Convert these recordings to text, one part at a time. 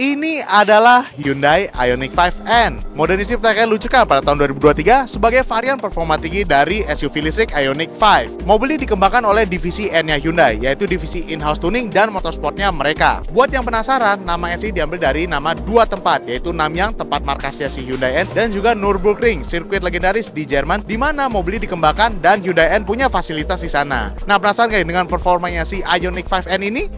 Ini adalah Hyundai Ioniq 5N. Model ini diperkenalkan diluncurkan pada tahun 2023 sebagai varian performa tinggi dari SUV listrik Ioniq 5. Mobil ini dikembangkan oleh divisi N-nya Hyundai, yaitu divisi in-house tuning dan motorsportnya mereka. Buat yang penasaran, nama SI diambil dari nama dua tempat, yaitu Namyang, tempat markasnya si Hyundai N, dan juga Nürburgring, sirkuit legendaris di Jerman, di mana mobil ini dikembangkan dan Hyundai N punya fasilitas di sana. Nah, penasaran nggak dengan performanya si Ioniq 5N ini?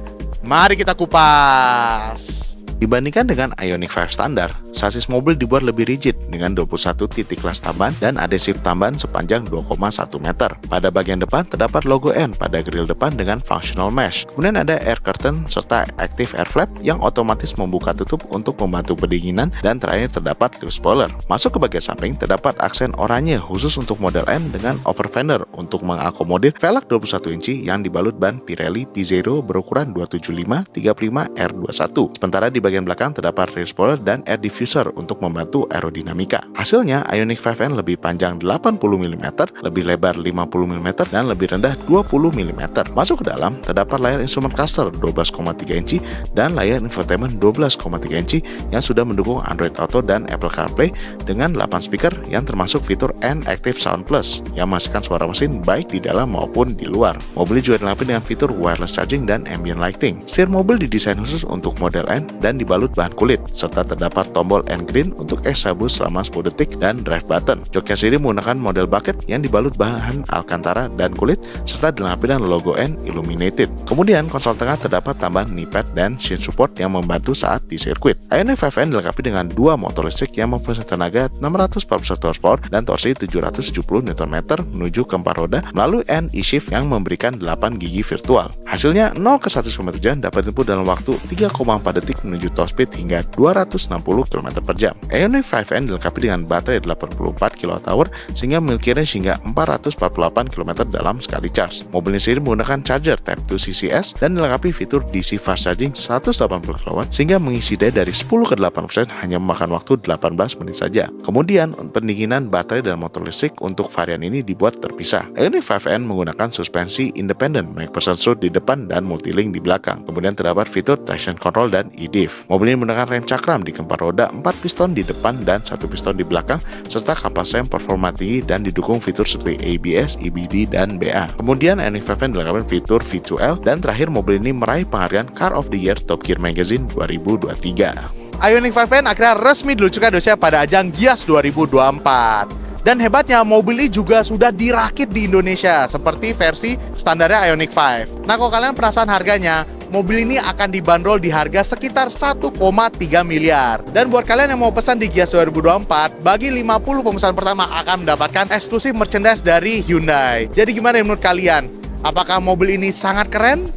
Mari kita kupas. Dibandingkan dengan Ioniq 5 standar, sasis mobil dibuat lebih rigid dengan 21 titik las tambahan dan adhesif tambahan sepanjang 2,1 meter. Pada bagian depan terdapat logo N pada grill depan dengan functional mesh. Kemudian ada air curtain serta active air flap yang otomatis membuka tutup untuk membantu pendinginan, dan terakhir terdapat rear spoiler. Masuk ke bagian samping terdapat aksen oranye khusus untuk model N dengan over fender untuk mengakomodir velg 21 inci yang dibalut ban Pirelli P Zero berukuran 275/35R21. Sementara di bagian belakang terdapat rear spoiler dan air diffuser untuk membantu aerodinamika. Hasilnya, Ioniq 5N lebih panjang 80 mm, lebih lebar 50 mm, dan lebih rendah 20 mm. Masuk ke dalam, terdapat layar instrumen cluster 12,3 inci dan layar infotainment 12,3 inci yang sudah mendukung Android Auto dan Apple CarPlay dengan 8 speaker yang termasuk fitur N-Active Sound Plus yang menghasilkan suara mesin baik di dalam maupun di luar. Mobil juga dilengkapi dengan fitur wireless charging dan ambient lighting. Setir mobil didesain khusus untuk model N dan dibalut bahan kulit, serta terdapat tombol N green untuk extra boost selama 10 detik dan drive button. Joknya sendiri menggunakan model bucket yang dibalut bahan alcantara dan kulit, serta dilengkapi dengan logo N illuminated. Kemudian konsol tengah terdapat tambahan knee pad dan shin support yang membantu saat di sirkuit. Ioniq 5N dilengkapi dengan dua motor listrik yang mempunyai tenaga 641 horsepower dan torsi 770 Nm menuju ke 4 roda melalui N e-shift yang memberikan 8 gigi virtual. Hasilnya 0 ke 100 km/jam dapat ditempuh dalam waktu 3,4 detik menuju top speed hingga 260 km/jam. Ioniq 5N dilengkapi dengan baterai 84 kWh sehingga memiliki range hingga 448 km dalam sekali charge. Mobil ini sendiri menggunakan charger Type-2 CCS dan dilengkapi fitur DC fast charging 180 kW sehingga mengisi daya dari 10 ke 8% hanya memakan waktu 18 menit saja. Kemudian, pendinginan baterai dan motor listrik untuk varian ini dibuat terpisah. Ioniq 5N menggunakan suspensi independen MacPherson strut di depan dan multilink di belakang. Kemudian terdapat fitur traction control dan eDiff. Mobil ini menggunakan rem cakram di keempat roda, 4 piston di depan dan 1 piston di belakang, serta kampas rem performa tinggi dan didukung fitur seperti ABS, EBD, dan BA. Kemudian Ioniq 5N dilengkapi fitur V2L, dan terakhir mobil ini meraih penghargaan Car of the Year Top Gear Magazine 2023. Ioniq 5N akhirnya resmi diluncurkan di Indonesia pada ajang Gias 2024. Dan hebatnya, mobil ini juga sudah dirakit di Indonesia seperti versi standarnya Ioniq 5. Nah, kalau kalian penasaran harganya, mobil ini akan dibanderol di harga sekitar 1,3 miliar. Dan buat kalian yang mau pesan di Gias 2024, bagi 50 pemesanan pertama akan mendapatkan eksklusif merchandise dari Hyundai. Jadi gimana menurut kalian? Apakah mobil ini sangat keren?